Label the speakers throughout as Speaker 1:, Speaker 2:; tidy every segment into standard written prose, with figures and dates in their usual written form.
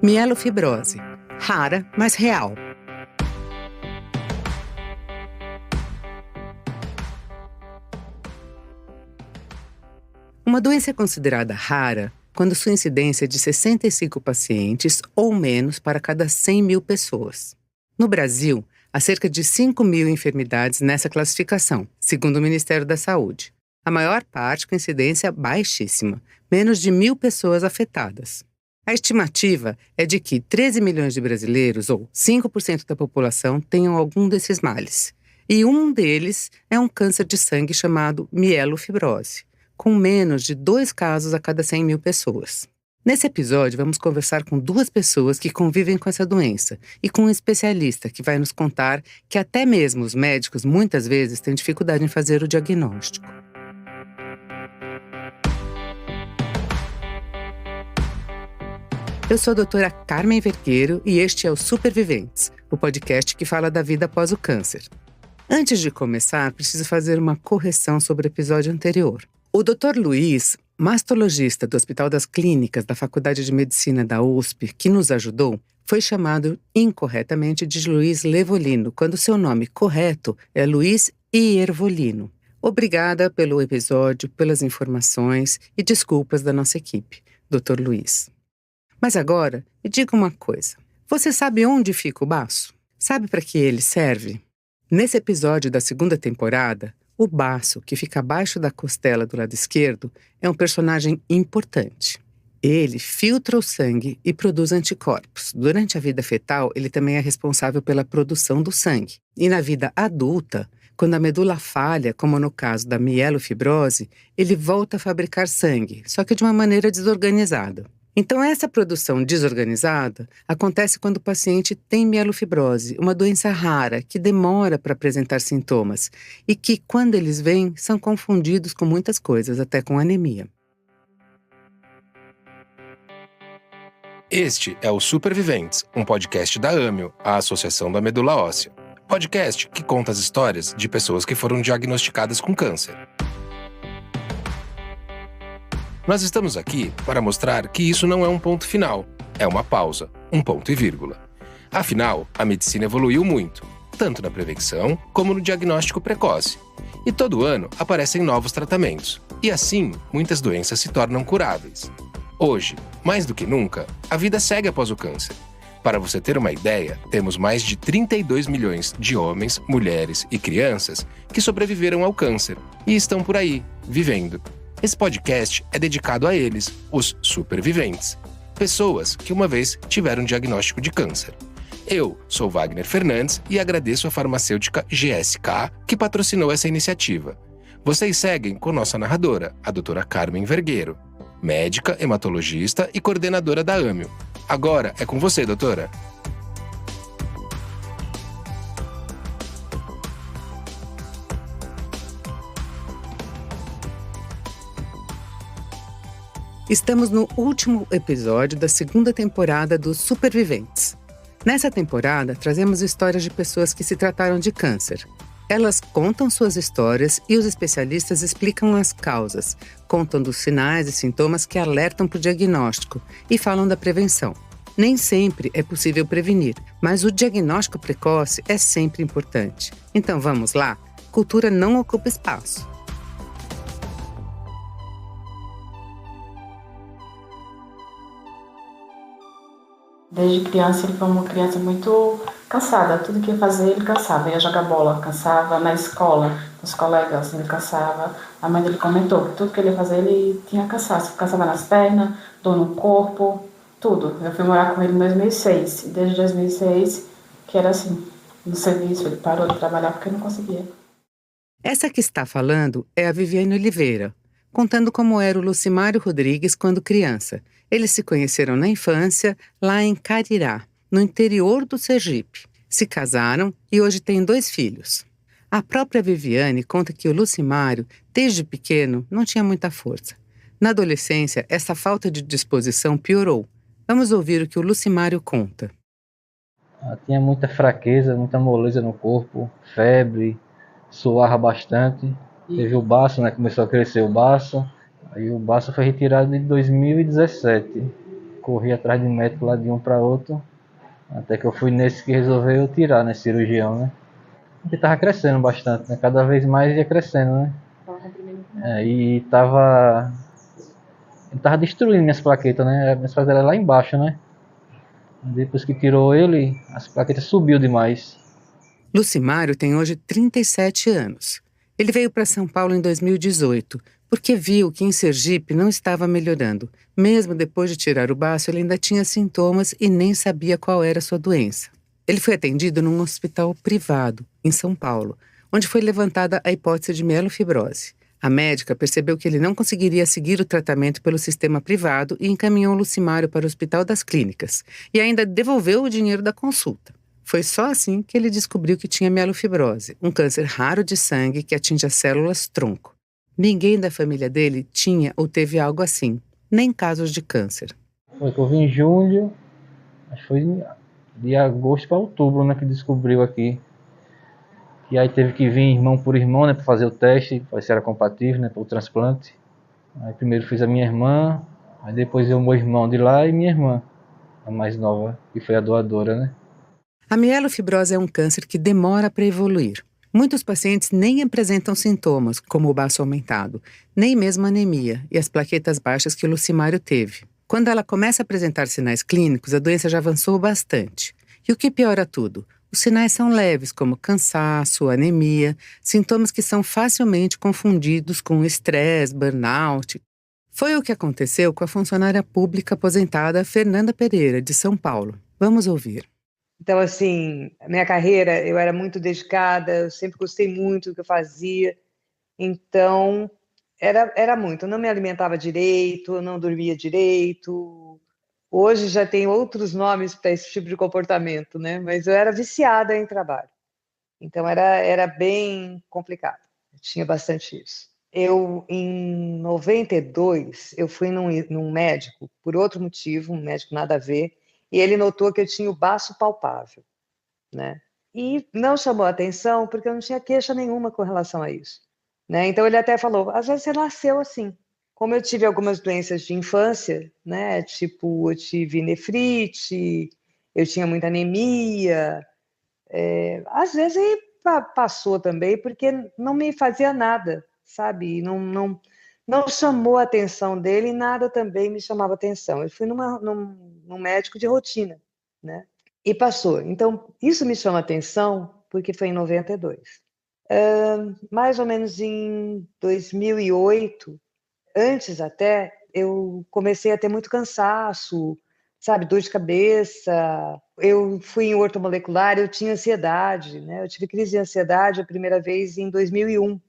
Speaker 1: Mielofibrose. Rara, mas real. Uma doença é considerada rara quando sua incidência é de 65 pacientes ou menos para cada 100 mil pessoas. No Brasil, há cerca de 5 mil enfermidades nessa classificação, segundo o Ministério da Saúde. A maior parte com incidência baixíssima, menos de 1.000 pessoas afetadas. A estimativa é de que 13 milhões de brasileiros, ou 5% da população, tenham algum desses males. E um deles é um câncer de sangue chamado mielofibrose, com menos de 2 casos a cada 100 mil pessoas. Nesse episódio, vamos conversar com 2 pessoas que convivem com essa doença e com um especialista que vai nos contar que até mesmo os médicos muitas vezes têm dificuldade em fazer o diagnóstico. Eu sou a doutora Carmen Vergueiro e este é o Superviventes, o podcast que fala da vida após o câncer. Antes de começar, preciso fazer uma correção sobre o episódio anterior. O Dr. Luiz, mastologista do Hospital das Clínicas da Faculdade de Medicina da USP, que nos ajudou, foi chamado incorretamente de Luiz Levolino, quando seu nome correto é Luiz Iervolino. Obrigada pelo episódio, pelas informações e desculpas da nossa equipe, Dr. Luiz. Mas agora, me diga uma coisa. Você sabe onde fica o baço? Sabe para que ele serve? Nesse episódio da 2ª temporada, o baço, que fica abaixo da costela do lado esquerdo, é um personagem importante. Ele filtra o sangue e produz anticorpos. Durante a vida fetal, ele também é responsável pela produção do sangue. E na vida adulta, quando a medula falha, como no caso da mielofibrose, ele volta a fabricar sangue, só que de uma maneira desorganizada. Então, essa produção desorganizada acontece quando o paciente tem mielofibrose, uma doença rara que demora para apresentar sintomas e que, quando eles vêm, são confundidos com muitas coisas, até com anemia.
Speaker 2: Este é o Superviventes, um podcast da AMIO, a Associação da Medula Óssea. Podcast que conta as histórias de pessoas que foram diagnosticadas com câncer. Nós estamos aqui para mostrar que isso não é um ponto final, é uma pausa, um ponto e vírgula. Afinal, a medicina evoluiu muito, tanto na prevenção como no diagnóstico precoce. E todo ano aparecem novos tratamentos, e assim muitas doenças se tornam curáveis. Hoje, mais do que nunca, a vida segue após o câncer. Para você ter uma ideia, temos mais de 32 milhões de homens, mulheres e crianças que sobreviveram ao câncer e estão por aí, vivendo. Esse podcast é dedicado a eles, os superviventes. Pessoas que uma vez tiveram diagnóstico de câncer. Eu sou Wagner Fernandes e agradeço a farmacêutica GSK que patrocinou essa iniciativa. Vocês seguem com nossa narradora, a doutora Carmen Vergueiro, médica, hematologista e coordenadora da AMIO. Agora é com você, doutora.
Speaker 1: Estamos no último episódio da 2ª temporada dos Superviventes. Nessa temporada, trazemos histórias de pessoas que se trataram de câncer. Elas contam suas histórias e os especialistas explicam as causas, contam dos sinais e sintomas que alertam para o diagnóstico e falam da prevenção. Nem sempre é possível prevenir, mas o diagnóstico precoce é sempre importante. Então vamos lá? Cultura não ocupa espaço.
Speaker 3: Desde criança ele foi uma criança muito cansada, tudo que ia fazer ele cansava, ia jogar bola, cansava, na escola, com os colegas ele cansava. A mãe dele comentou que tudo que ele ia fazer ele tinha cansaço, cansava nas pernas, dor no corpo, tudo. Eu fui morar com ele em 2006, e desde 2006 que era assim, no serviço, ele parou de trabalhar porque não conseguia.
Speaker 1: Essa que está falando é a Viviane Oliveira, contando como era o Lucimário Rodrigues quando criança. Eles se conheceram na infância, lá em Carirá, no interior do Sergipe. Se casaram e hoje têm 2 filhos. A própria Viviane conta que o Lucimário, desde pequeno, não tinha muita força. Na adolescência, essa falta de disposição piorou. Vamos ouvir o que o Lucimário conta.
Speaker 4: Tinha muita fraqueza, muita moleza no corpo, febre, suava bastante. Teve o baço, né? Começou a crescer o baço. Aí o baço foi retirado em 2017. corri atrás de médico lá de um para outro, até que eu fui nesse que resolveu tirar, né, cirurgião, né? Porque tava crescendo bastante, né? Cada vez mais ia crescendo, né? E ele tava destruindo minhas plaquetas, né? Minhas plaquetas eram lá embaixo, né? Depois que tirou ele, as plaquetas subiu demais.
Speaker 1: Lucimário tem hoje 37 anos. Ele veio para São Paulo em 2018, porque viu que em Sergipe não estava melhorando. Mesmo depois de tirar o baço, ele ainda tinha sintomas e nem sabia qual era a sua doença. Ele foi atendido num hospital privado, em São Paulo, onde foi levantada a hipótese de mielofibrose. A médica percebeu que ele não conseguiria seguir o tratamento pelo sistema privado e encaminhou Lucimário para o Hospital das Clínicas e ainda devolveu o dinheiro da consulta. Foi só assim que ele descobriu que tinha mielofibrose, um câncer raro de sangue que atinge as células tronco. Ninguém da família dele tinha ou teve algo assim, nem casos de câncer.
Speaker 4: Foi que eu vim em julho, acho que foi de agosto para outubro, né, que descobriu aqui. E aí teve que vir irmão por irmão, né, para fazer o teste, para ver se era compatível, né, para o transplante. Aí primeiro fiz a minha irmã, aí depois eu, meu irmão de lá e minha irmã, a mais nova, que foi a doadora, né.
Speaker 1: A mielofibrose é um câncer que demora para evoluir. Muitos pacientes nem apresentam sintomas, como o baço aumentado, nem mesmo anemia e as plaquetas baixas que Lucimário teve. Quando ela começa a apresentar sinais clínicos, a doença já avançou bastante. E o que piora tudo? Os sinais são leves, como cansaço, anemia, sintomas que são facilmente confundidos com estresse, burnout. Foi o que aconteceu com a funcionária pública aposentada Fernanda Pereira, de São Paulo. Vamos ouvir.
Speaker 5: Então, assim, a minha carreira, eu era muito dedicada, eu sempre gostei muito do que eu fazia. Então, era muito. Eu não me alimentava direito, eu não dormia direito. Hoje já tem outros nomes para esse tipo de comportamento, né? Mas eu era viciada em trabalho. Então, era bem complicado. Eu tinha bastante isso. Eu, em 92, eu fui num médico, por outro motivo, um médico nada a ver, e ele notou que eu tinha o baço palpável, né? E não chamou a atenção porque eu não tinha queixa nenhuma com relação a isso, né? Então ele até falou, às vezes você nasceu assim. Como eu tive algumas doenças de infância, né? Tipo, eu tive nefrite, eu tinha muita anemia, às vezes passou também porque não me fazia nada, sabe? Não chamou a atenção dele e nada também me chamava atenção. Eu fui num médico de rotina, né? E passou. Então, isso me chama atenção porque foi em 92. Mais ou menos em 2008, antes até, eu comecei a ter muito cansaço, sabe, dor de cabeça. Eu fui em ortomolecular, eu tinha ansiedade, né? Eu tive crise de ansiedade a primeira vez em 2001.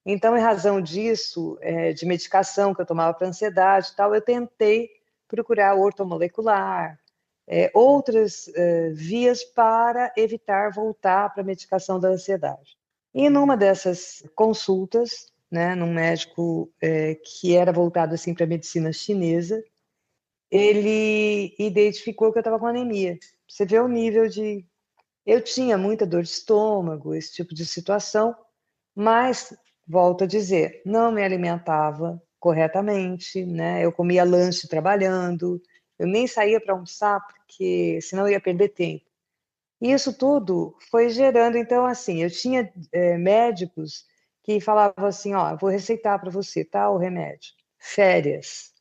Speaker 5: Então, em razão disso, de medicação que eu tomava para ansiedade e tal, eu tentei procurar ortomolecular, outras vias para evitar voltar para a medicação da ansiedade. E numa dessas consultas, né, num médico que era voltado assim para a medicina chinesa, ele identificou que eu estava com anemia. Você vê o nível de... Eu tinha muita dor de estômago, esse tipo de situação, mas, volto a dizer, não me alimentava corretamente, né? Eu comia lanche trabalhando, eu nem saía para almoçar, porque senão eu ia perder tempo. E isso tudo foi gerando, então, assim, eu tinha médicos que falavam assim, ó, eu vou receitar para você tal remédio, férias.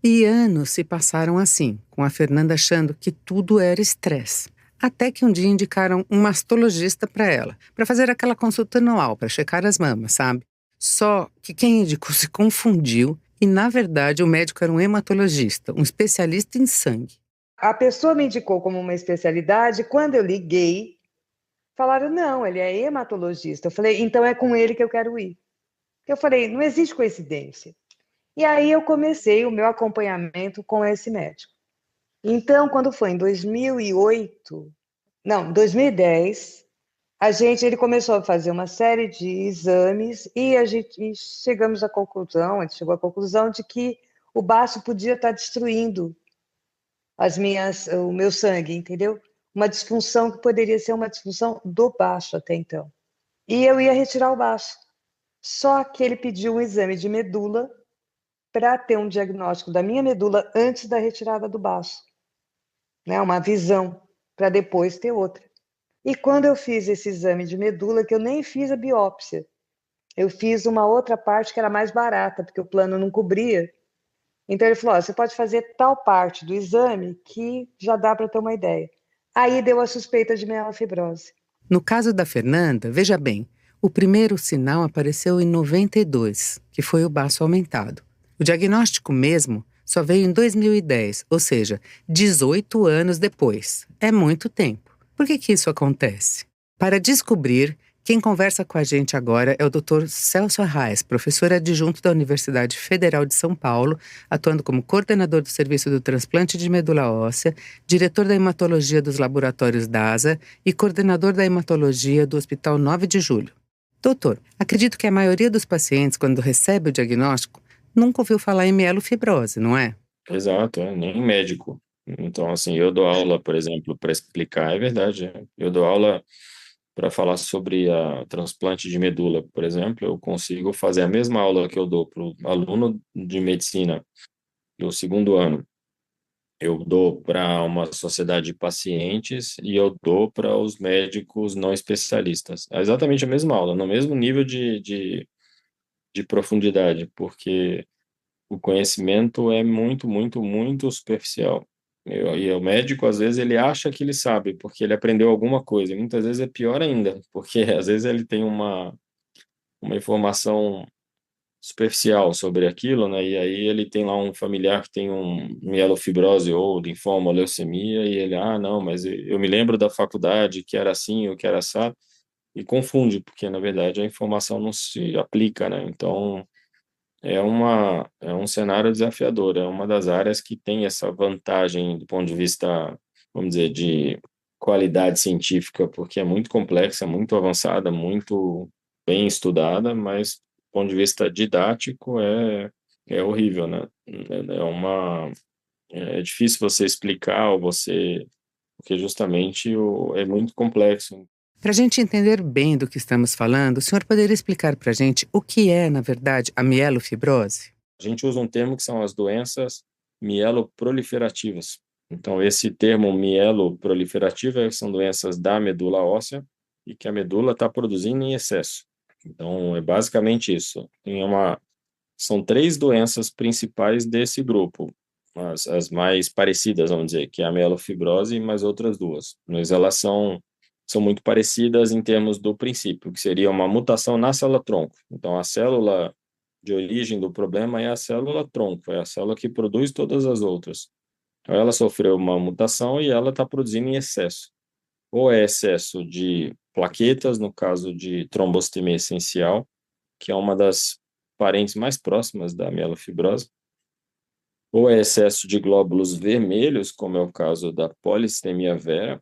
Speaker 1: E anos se passaram assim, com a Fernanda achando que tudo era estresse. Até que um dia indicaram um mastologista para ela, para fazer aquela consulta anual, para checar as mamas, sabe? Só que quem indicou se confundiu e, na verdade, o médico era um hematologista, um especialista em sangue.
Speaker 5: A pessoa me indicou como uma especialidade, quando eu liguei, falaram, não, ele é hematologista. Eu falei, então é com ele que eu quero ir. Eu falei, não existe coincidência. E aí eu comecei o meu acompanhamento com esse médico. Então, quando foi em 2010, ele começou a fazer uma série de exames e chegamos à conclusão, ele chegou à conclusão de que o baço podia estar destruindo o meu sangue, entendeu? Uma disfunção que poderia ser uma disfunção do baço até então. E eu ia retirar o baço. Só que ele pediu um exame de medula para ter um diagnóstico da minha medula antes da retirada do baço, né? Uma visão, para depois ter outra. E quando eu fiz esse exame de medula, que eu nem fiz a biópsia, eu fiz uma outra parte que era mais barata, porque o plano não cobria. Então ele falou, você pode fazer tal parte do exame que já dá para ter uma ideia. Aí deu a suspeita de mielofibrose.
Speaker 1: No caso da Fernanda, veja bem, o primeiro sinal apareceu em 92, que foi o baço aumentado. O diagnóstico mesmo só veio em 2010, ou seja, 18 anos depois. É muito tempo. Por que isso acontece? Para descobrir, quem conversa com a gente agora é o Dr. Celso Arraes, professor adjunto da Universidade Federal de São Paulo, atuando como coordenador do Serviço do Transplante de Medula Óssea, diretor da Hematologia dos Laboratórios DASA e coordenador da Hematologia do Hospital 9 de Julho. Doutor, acredito que a maioria dos pacientes, quando recebe o diagnóstico, nunca ouviu falar em mielofibrose, não é?
Speaker 6: Exato, nem médico. Então, assim, eu dou aula, por exemplo, para explicar, é verdade, eu dou aula para falar sobre a transplante de medula, por exemplo, eu consigo fazer a mesma aula que eu dou para o aluno de medicina do segundo ano. Eu dou para uma sociedade de pacientes e eu dou para os médicos não especialistas. É exatamente a mesma aula, no mesmo nível de profundidade, porque o conhecimento é muito, muito, muito superficial. E o médico, às vezes, ele acha que ele sabe, porque ele aprendeu alguma coisa. E muitas vezes é pior ainda, porque às vezes ele tem uma informação superficial sobre aquilo, né? E aí ele tem lá um familiar que tem um mielofibrose ou linfoma, ou leucemia, e ele, não, mas eu me lembro da faculdade que era assim, ou que era assado, e confunde, porque na verdade a informação não se aplica, né? Então, é um cenário desafiador, é uma das áreas que tem essa vantagem do ponto de vista, vamos dizer, de qualidade científica, porque é muito complexa, muito avançada, muito bem estudada, mas do ponto de vista didático é horrível, né? É difícil você explicar ou você, porque justamente é muito complexo.
Speaker 1: Para a gente entender bem do que estamos falando, o senhor poderia explicar para a gente o que é, na verdade, a mielofibrose?
Speaker 6: A gente usa um termo que são as doenças mieloproliferativas. Então, esse termo mieloproliferativa são doenças da medula óssea e que a medula está produzindo em excesso. Então, é basicamente isso. São 3 doenças principais desse grupo, as mais parecidas, vamos dizer, que é a mielofibrose e mais outras 2. Mas elas são muito parecidas em termos do princípio, que seria uma mutação na célula-tronco. Então, a célula de origem do problema é a célula-tronco, é a célula que produz todas as outras. Então, ela sofreu uma mutação e ela está produzindo em excesso. Ou é excesso de plaquetas, no caso de trombostomia essencial, que é uma das parentes mais próximas da mielofibrose, ou é excesso de glóbulos vermelhos, como é o caso da polistemia vera,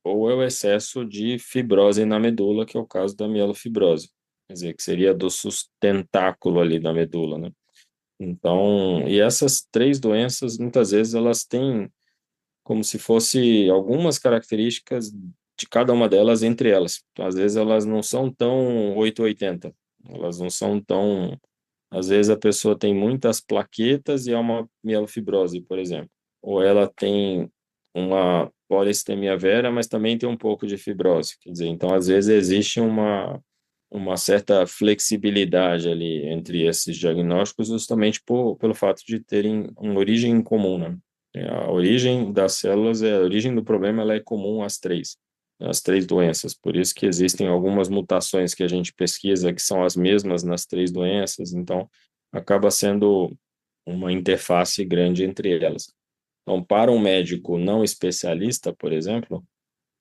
Speaker 6: ou é o excesso de fibrose na medula, que é o caso da mielofibrose, quer dizer, que seria do sustentáculo ali da medula, né? Então, e essas 3 doenças, muitas vezes, elas têm como se fosse algumas características de cada uma delas entre elas. Às vezes, elas não são tão 880, elas não são tão... Às vezes, a pessoa tem muitas plaquetas e é uma mielofibrose, por exemplo. Ou ela tem uma polistemia vera, mas também tem um pouco de fibrose. Quer dizer, então, às vezes, existe uma certa flexibilidade ali entre esses diagnósticos, justamente pelo fato de terem uma origem em comum, né? A origem das células, a origem do problema, ela é comum às 3, as 3 doenças. Por isso que existem algumas mutações que a gente pesquisa que são as mesmas nas 3 doenças, então acaba sendo uma interface grande entre elas. Então, para um médico não especialista, por exemplo,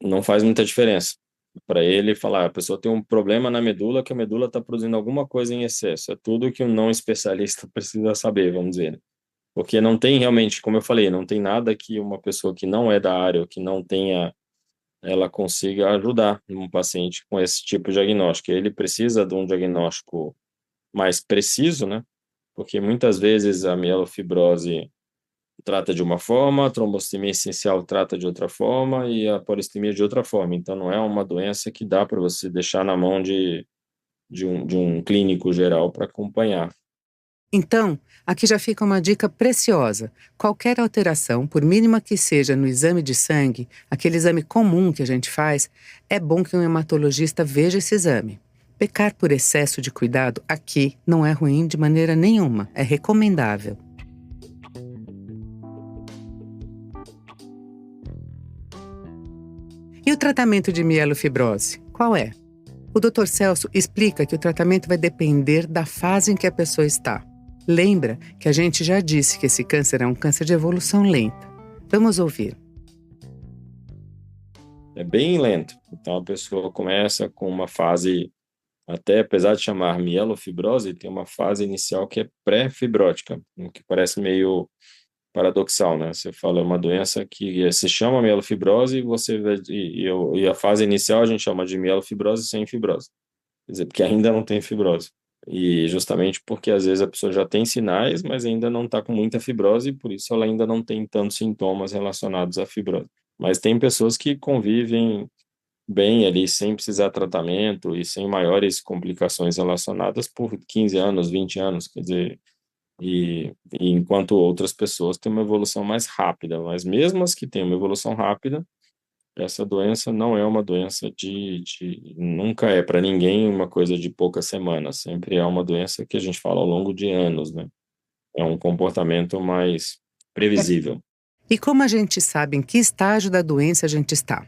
Speaker 6: não faz muita diferença. Para ele falar, a pessoa tem um problema na medula, que a medula está produzindo alguma coisa em excesso. É tudo que um não especialista precisa saber, vamos dizer. Porque não tem realmente, como eu falei, não tem nada que uma pessoa que não é da área, ou que não tenha, ela consiga ajudar um paciente com esse tipo de diagnóstico. Ele precisa de um diagnóstico mais preciso, né? Porque muitas vezes a mielofibrose trata de uma forma, a trombostomia essencial trata de outra forma e a polistemia de outra forma. Então, não é uma doença que dá para você deixar na mão de um clínico geral para acompanhar.
Speaker 1: Então, aqui já fica uma dica preciosa. Qualquer alteração, por mínima que seja no exame de sangue, aquele exame comum que a gente faz, é bom que um hematologista veja esse exame. Pecar por excesso de cuidado aqui não é ruim de maneira nenhuma, é recomendável. E o tratamento de mielofibrose? Qual é? O Dr. Celso explica que o tratamento vai depender da fase em que a pessoa está. Lembra que a gente já disse que esse câncer é um câncer de evolução lenta. Vamos ouvir.
Speaker 6: É bem lento. Então, a pessoa começa com uma fase, até apesar de chamar mielofibrose, tem uma fase inicial que é pré-fibrótica, o que parece meio paradoxal, né? Você fala uma doença que se chama mielofibrose e a fase inicial a gente chama de mielofibrose sem fibrose. Quer dizer, porque ainda não tem fibrose. E justamente porque às vezes a pessoa já tem sinais, mas ainda não está com muita fibrose e por isso ela ainda não tem tantos sintomas relacionados à fibrose. Mas tem pessoas que convivem bem ali sem precisar de tratamento e sem maiores complicações relacionadas por 15 anos, 20 anos, quer dizer, e enquanto outras pessoas têm uma evolução mais rápida, mas mesmo as que têm uma evolução rápida, essa doença não é uma doença nunca é para ninguém uma coisa de poucas semanas, sempre é uma doença que a gente fala ao longo de anos, né? É um comportamento mais previsível.
Speaker 1: E como a gente sabe em que estágio da doença a gente está?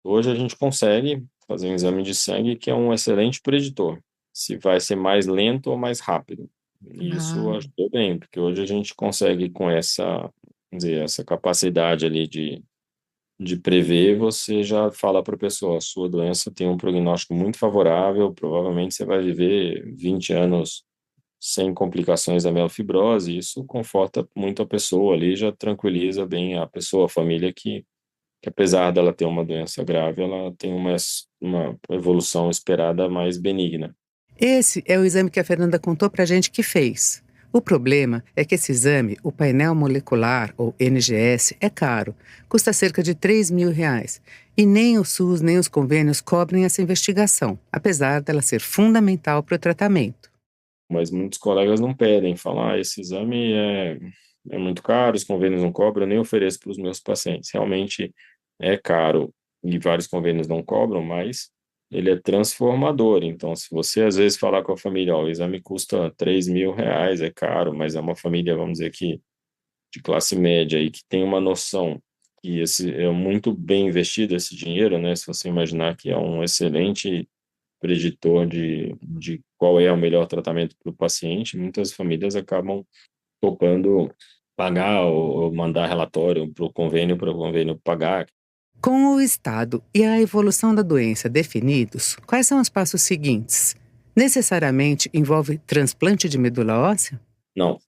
Speaker 6: Hoje a gente consegue fazer um exame de sangue que é um excelente preditor, se vai ser mais lento ou mais rápido. E isso ajudou bem, porque hoje a gente consegue com essa, vamos dizer, essa capacidade ali de prever, você já fala para a pessoa, a sua doença tem um prognóstico muito favorável, provavelmente você vai viver 20 anos sem complicações da mielofibrose, e isso conforta muito a pessoa ali, já tranquiliza bem a pessoa, a família, que apesar dela ter uma doença grave, ela tem uma evolução esperada mais benigna.
Speaker 1: Esse é o exame que a Fernanda contou pra gente que fez. O problema é que esse exame, o painel molecular, ou NGS, é caro. Custa cerca de R$ 3.000. E nem o SUS nem os convênios cobrem essa investigação, apesar dela ser fundamental para o tratamento.
Speaker 6: Mas muitos colegas não pedem, falam, esse exame é muito caro, os convênios não cobram, eu nem ofereço para os meus pacientes. Realmente é caro e vários convênios não cobram, mas ele é transformador. Então, se você às vezes falar com a família, o exame custa R$ 3.000, é caro, mas é uma família, vamos dizer que de classe média e que tem uma noção que esse é muito bem investido esse dinheiro, né? Se você imaginar que é um excelente preditor de qual é o melhor tratamento para o paciente, muitas famílias acabam topando pagar ou mandar relatório para o convênio pagar.
Speaker 1: Com o estado e a evolução da doença definidos, quais são os passos seguintes? Necessariamente envolve transplante de medula óssea?
Speaker 6: Não.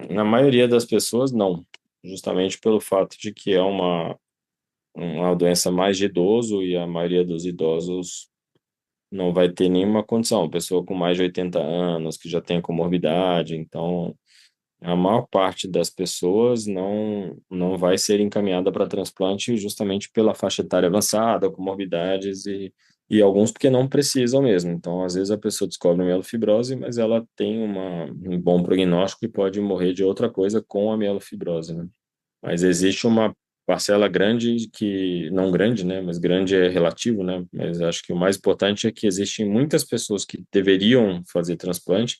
Speaker 6: Na maioria das pessoas, não. Justamente pelo fato de que é uma doença mais de idoso e a maioria dos idosos não vai ter nenhuma condição. Pessoa com mais de 80 anos, que já tem comorbidade, então a maior parte das pessoas não vai ser encaminhada para transplante justamente pela faixa etária avançada, comorbidades e alguns porque não precisam mesmo. Então, às vezes a pessoa descobre mielofibrose, mas ela tem um bom prognóstico e pode morrer de outra coisa com a mielofibrose, né? Mas existe uma parcela grande que, não grande, né, mas grande é relativo, né, mas acho que o mais importante é que existem muitas pessoas que deveriam fazer transplante,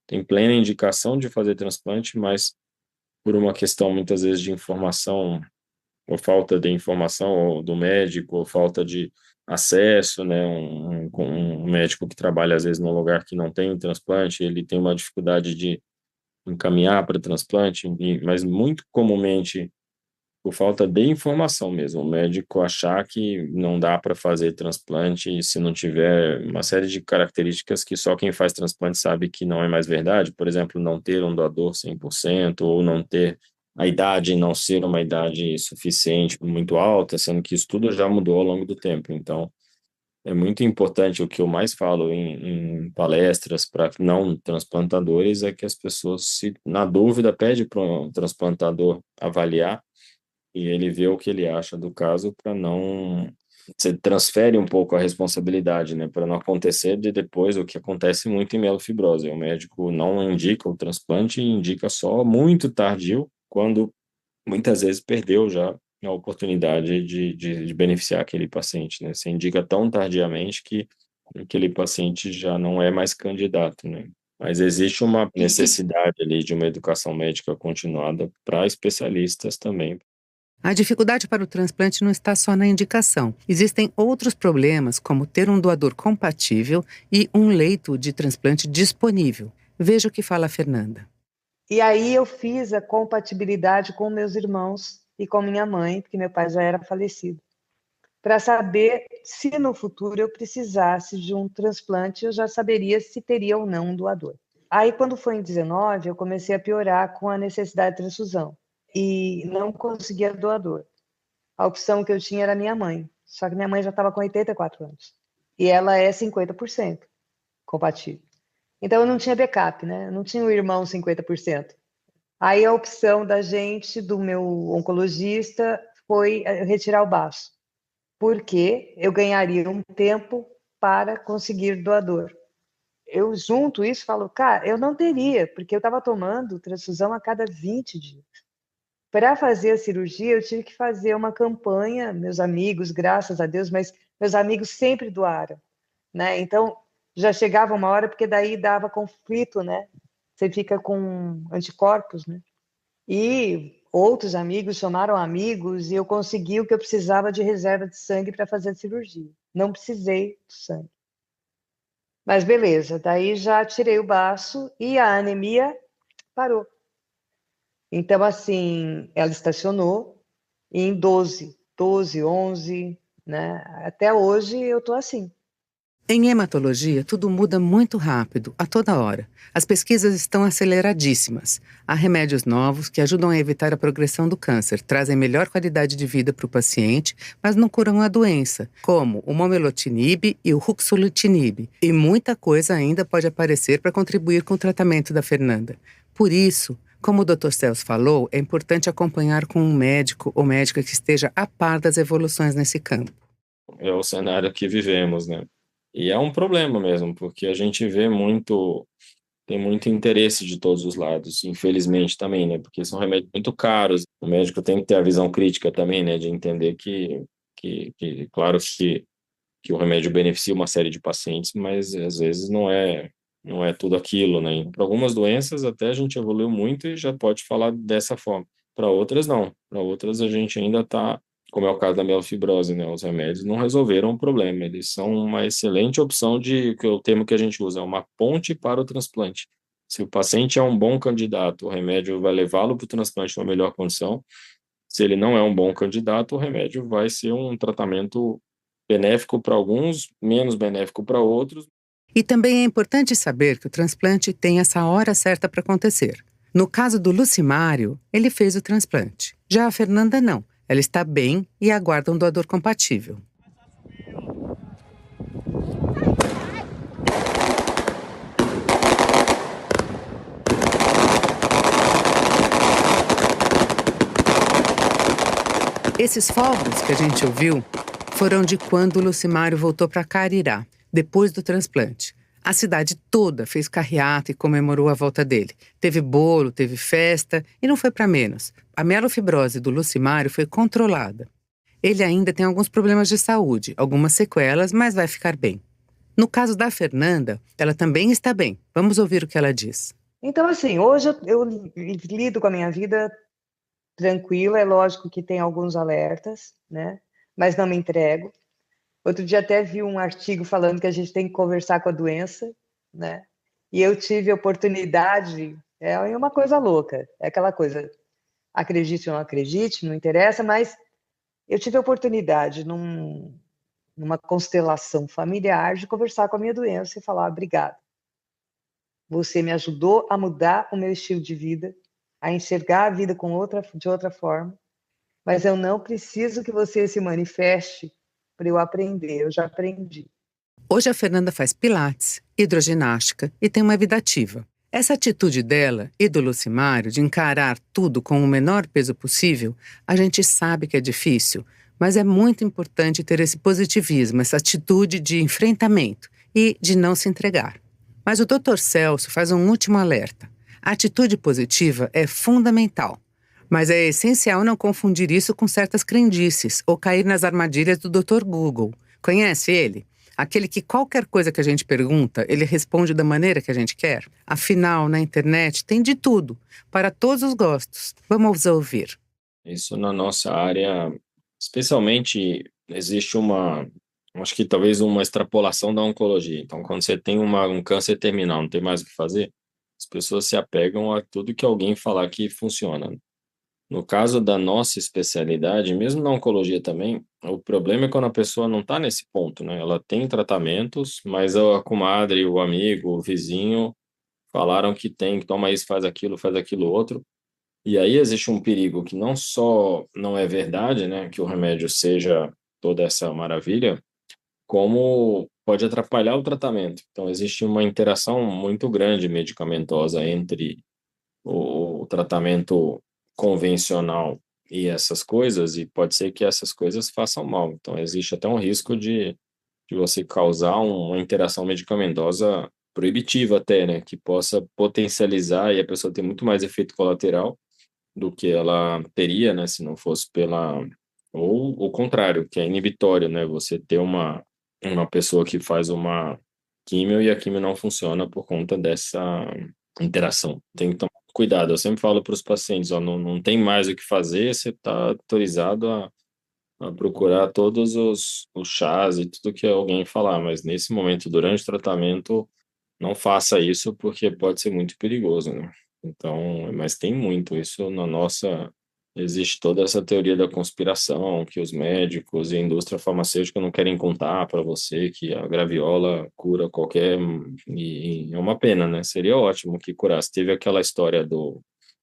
Speaker 6: tem plena indicação de fazer transplante, mas por uma questão muitas vezes de informação, ou falta de informação ou do médico, ou falta de acesso, né, um médico que trabalha às vezes num lugar que não tem transplante, ele tem uma dificuldade de encaminhar para transplante, mas muito comumente por falta de informação mesmo, o médico achar que não dá para fazer transplante se não tiver uma série de características que só quem faz transplante sabe que não é mais verdade, por exemplo, não ter um doador 100% ou não ter a idade não ser uma idade suficiente, muito alta, sendo que isso tudo já mudou ao longo do tempo. Então, é muito importante, o que eu mais falo em palestras para não transplantadores é que as pessoas, se na dúvida, pede para um transplantador avaliar e ele vê o que ele acha do caso para você transfere um pouco a responsabilidade, né, para não acontecer de depois o que acontece muito em mielofibrose. O médico não indica o transplante e indica só muito tardio, quando muitas vezes perdeu já a oportunidade de beneficiar aquele paciente, né? Você indica tão tardiamente que aquele paciente já não é mais candidato, né? Mas existe uma necessidade ali de uma educação médica continuada para especialistas também.
Speaker 1: A dificuldade para o transplante não está só na indicação. Existem outros problemas, como ter um doador compatível e um leito de transplante disponível. Veja o que fala a Fernanda.
Speaker 5: E aí eu fiz a compatibilidade com meus irmãos e com minha mãe, porque meu pai já era falecido, para saber se no futuro eu precisasse de um transplante, eu já saberia se teria ou não um doador. Aí, quando foi em 19, eu comecei a piorar com a necessidade de transfusão e não conseguia doador. A opção que eu tinha era minha mãe, só que minha mãe já estava com 84 anos e ela é 50% compatível. Então eu não tinha backup, né? Eu não tinha o irmão 50%. Aí a opção da gente, do meu oncologista, foi retirar o baço, porque eu ganharia um tempo para conseguir doador. Eu junto isso e falo, cara, eu não teria, porque eu estava tomando transfusão a cada 20 dias. Para fazer a cirurgia, eu tive que fazer uma campanha, meus amigos, graças a Deus, mas meus amigos sempre doaram, né? Então, já chegava uma hora, porque daí dava conflito, né? Você fica com anticorpos, né? E outros amigos chamaram amigos e eu consegui o que eu precisava de reserva de sangue para fazer a cirurgia. Não precisei do sangue. Mas beleza, daí já tirei o baço e a anemia parou. Então, assim, ela estacionou e em 12, 11, né? Até hoje eu tô assim.
Speaker 1: Em hematologia, tudo muda muito rápido, a toda hora. As pesquisas estão aceleradíssimas. Há remédios novos que ajudam a evitar a progressão do câncer, trazem melhor qualidade de vida para o paciente, mas não curam a doença, como o momelotinib e o ruxolitinib. E muita coisa ainda pode aparecer para contribuir com o tratamento da Fernanda. Por isso, como o Dr. Celso falou, é importante acompanhar com um médico ou médica que esteja a par das evoluções nesse campo.
Speaker 6: É o cenário que vivemos, né? E é um problema mesmo, porque a gente vê muito, tem muito interesse de todos os lados, infelizmente também, né? Porque são remédios muito caros. O médico tem que ter a visão crítica também, né? De entender claro que o remédio beneficia uma série de pacientes, mas às vezes não é tudo aquilo, né? Para algumas doenças até a gente evoluiu muito e já pode falar dessa forma. Para outras não. Para outras a gente ainda está, como é o caso da mielofibrose, né? Os remédios não resolveram o problema. Eles são uma excelente opção que é o termo que a gente usa, é uma ponte para o transplante. Se o paciente é um bom candidato, o remédio vai levá-lo para o transplante numa melhor condição. Se ele não é um bom candidato, o remédio vai ser um tratamento benéfico para alguns, menos benéfico para outros.
Speaker 1: E também é importante saber que o transplante tem essa hora certa para acontecer. No caso do Lucimário, ele fez o transplante. Já a Fernanda não. Ela está bem e aguarda um doador compatível. Esses fogos que a gente ouviu foram de quando o Lucimário voltou para Carirá, depois do transplante. A cidade toda fez carreata e comemorou a volta dele. Teve bolo, teve festa e não foi para menos. A mielofibrose do Lucimário foi controlada. Ele ainda tem alguns problemas de saúde, algumas sequelas, mas vai ficar bem. No caso da Fernanda, ela também está bem. Vamos ouvir o que ela diz.
Speaker 5: Então, assim, hoje eu lido com a minha vida tranquila. É lógico que tem alguns alertas, né? Mas não me entrego. Outro dia até vi um artigo falando que a gente tem que conversar com a doença, né? E eu tive a oportunidade, é uma coisa louca, é aquela coisa, acredite ou não acredite, não interessa, mas eu tive a oportunidade, numa constelação familiar, de conversar com a minha doença e falar, obrigada. Você me ajudou a mudar o meu estilo de vida, a enxergar a vida de outra forma, mas eu não preciso que você se manifeste para eu aprender, eu já aprendi.
Speaker 1: Hoje a Fernanda faz pilates, hidroginástica e tem uma vida ativa. Essa atitude dela e do Lucimário de encarar tudo com o menor peso possível, a gente sabe que é difícil, Mas é muito importante ter esse positivismo, essa atitude de enfrentamento e de não se entregar. Mas o Dr. Celso faz um último alerta. A atitude positiva é fundamental, mas é essencial não confundir isso com certas crendices ou cair nas armadilhas do Dr. Google. Conhece ele? Aquele que qualquer coisa que a gente pergunta, ele responde da maneira que a gente quer. Afinal, na internet tem de tudo, para todos os gostos. Vamos ouvir.
Speaker 6: Isso na nossa área, especialmente, existe acho que talvez uma extrapolação da oncologia. Então, quando você tem um câncer terminal, não tem mais o que fazer, as pessoas se apegam a tudo que alguém falar que funciona. No caso da nossa especialidade, mesmo na oncologia também, o problema é quando a pessoa não está nesse ponto, né? Ela tem tratamentos, mas a comadre, o amigo, o vizinho falaram que tem, que toma isso, faz aquilo outro. E aí existe um perigo que não só não é verdade, né, que o remédio seja toda essa maravilha, como pode atrapalhar o tratamento. Então existe uma interação muito grande medicamentosa entre o tratamento convencional e essas coisas, e pode ser que essas coisas façam mal. Então, existe até um risco de você causar uma interação medicamentosa proibitiva até, né? Que possa potencializar e a pessoa ter muito mais efeito colateral do que ela teria, né? Se não fosse ou o contrário, que é inibitório, né? Você ter uma pessoa que faz uma químio e a químio não funciona por conta dessa interação. Tem que tomar cuidado. Eu sempre falo para os pacientes, ó, não tem mais o que fazer, você está autorizado a procurar todos os chás e tudo que alguém falar, mas nesse momento, durante o tratamento, não faça isso porque pode ser muito perigoso, né? Então, mas tem muito isso na nossa... Existe toda essa teoria da conspiração que os médicos e a indústria farmacêutica não querem contar para você que a graviola cura qualquer... E é uma pena, né? Seria ótimo que curasse. Teve aquela história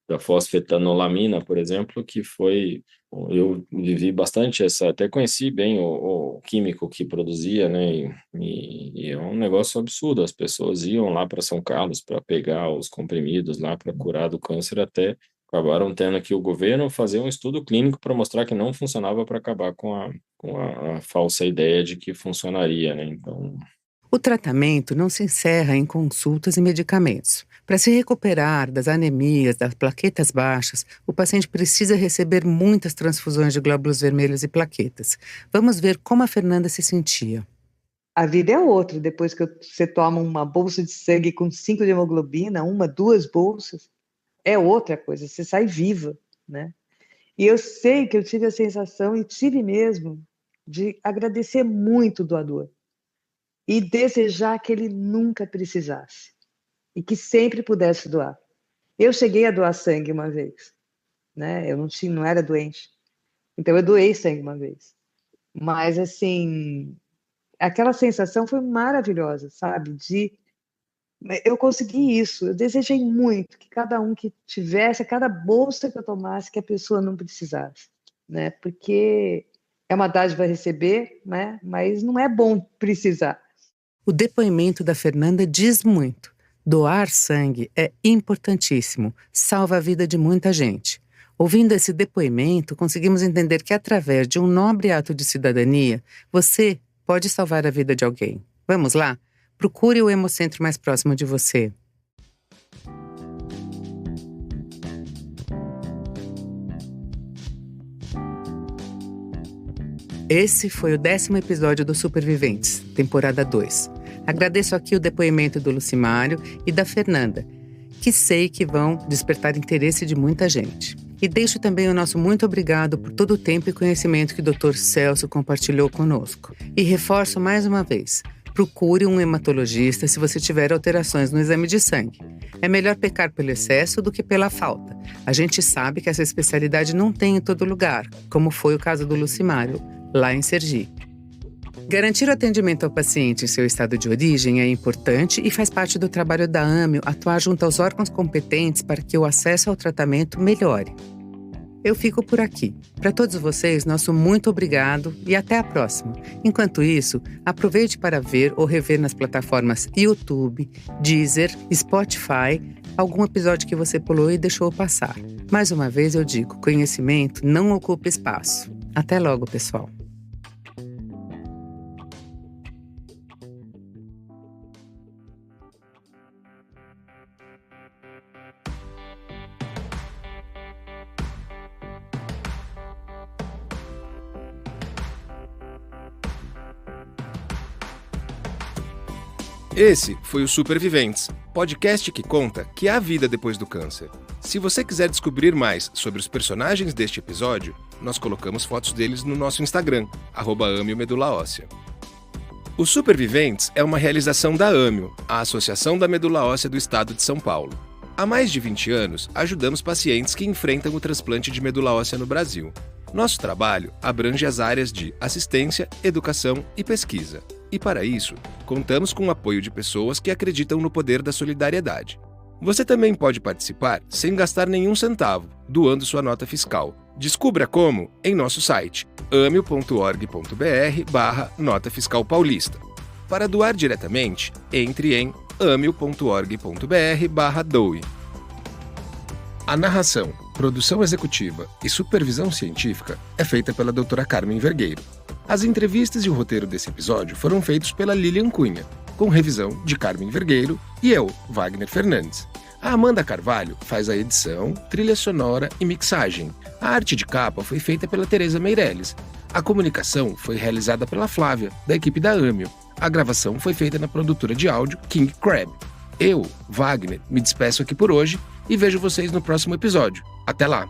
Speaker 6: da fosfetanolamina, por exemplo, que foi... Eu vivi bastante até conheci bem o químico que produzia, né? E é um negócio absurdo. As pessoas iam lá para São Carlos para pegar os comprimidos lá para curar do câncer, até acabaram tendo que o governo fazer um estudo clínico para mostrar que não funcionava, para acabar com a falsa ideia de que funcionaria, né? Então...
Speaker 1: O tratamento não se encerra em consultas e medicamentos. Para se recuperar das anemias, das plaquetas baixas, o paciente precisa receber muitas transfusões de glóbulos vermelhos e plaquetas. Vamos ver como a Fernanda se sentia.
Speaker 5: A vida é outra. Depois que você toma uma bolsa de sangue com 5 de hemoglobina, 2 bolsas, é outra coisa, você sai viva, né? E eu sei que eu tive a sensação, e tive mesmo, de agradecer muito o doador e desejar que ele nunca precisasse e que sempre pudesse doar. Eu cheguei a doar sangue uma vez, né? Eu não era doente, então eu doei sangue uma vez. Mas, assim, aquela sensação foi maravilhosa, sabe? Eu consegui isso, eu desejei muito que cada um que tivesse, cada bolsa que eu tomasse, que a pessoa não precisasse, né? Porque é uma dádiva receber, né? Mas não é bom precisar.
Speaker 1: O depoimento da Fernanda diz muito. Doar sangue é importantíssimo, salva a vida de muita gente. Ouvindo esse depoimento, conseguimos entender que através de um nobre ato de cidadania, você pode salvar a vida de alguém. Vamos lá? Procure o Hemocentro mais próximo de você. Esse foi o 10º episódio do Superviventes, temporada 2. Agradeço aqui o depoimento do Lucimário e da Fernanda, que sei que vão despertar interesse de muita gente. E deixo também o nosso muito obrigado por todo o tempo e conhecimento que o Dr. Celso compartilhou conosco. E reforço mais uma vez, procure um hematologista se você tiver alterações no exame de sangue. É melhor pecar pelo excesso do que pela falta. A gente sabe que essa especialidade não tem em todo lugar, como foi o caso do Lucimário, lá em Sergipe. Garantir o atendimento ao paciente em seu estado de origem é importante e faz parte do trabalho da AMEO atuar junto aos órgãos competentes para que o acesso ao tratamento melhore. Eu fico por aqui. Para todos vocês, nosso muito obrigado e até a próxima. Enquanto isso, aproveite para ver ou rever nas plataformas YouTube, Deezer, Spotify, algum episódio que você pulou e deixou passar. Mais uma vez eu digo, conhecimento não ocupa espaço. Até logo, pessoal!
Speaker 2: Esse foi o Superviventes, podcast que conta que há vida depois do câncer. Se você quiser descobrir mais sobre os personagens deste episódio, nós colocamos fotos deles no nosso Instagram, @AmioMedulaOssea. O Superviventes é uma realização da Amio, a Associação da Medula Óssea do Estado de São Paulo. Há mais de 20 anos, ajudamos pacientes que enfrentam o transplante de medula óssea no Brasil. Nosso trabalho abrange as áreas de assistência, educação e pesquisa. E para isso, contamos com o apoio de pessoas que acreditam no poder da solidariedade. Você também pode participar sem gastar nenhum centavo, doando sua nota fiscal. Descubra como em nosso site amio.org.br/nota fiscal paulista. Para doar diretamente, entre em amio.org.br/doe. A narração, produção executiva e supervisão científica é feita pela doutora Carmen Vergueiro. As entrevistas e o roteiro desse episódio foram feitos pela Lilian Cunha, com revisão de Carmen Vergueiro e eu, Wagner Fernandes. A Amanda Carvalho faz a edição, trilha sonora e mixagem. A arte de capa foi feita pela Tereza Meirelles. A comunicação foi realizada pela Flávia, da equipe da Amio. A gravação foi feita na produtora de áudio King Crab. Eu, Wagner, me despeço aqui por hoje e vejo vocês no próximo episódio. Até lá!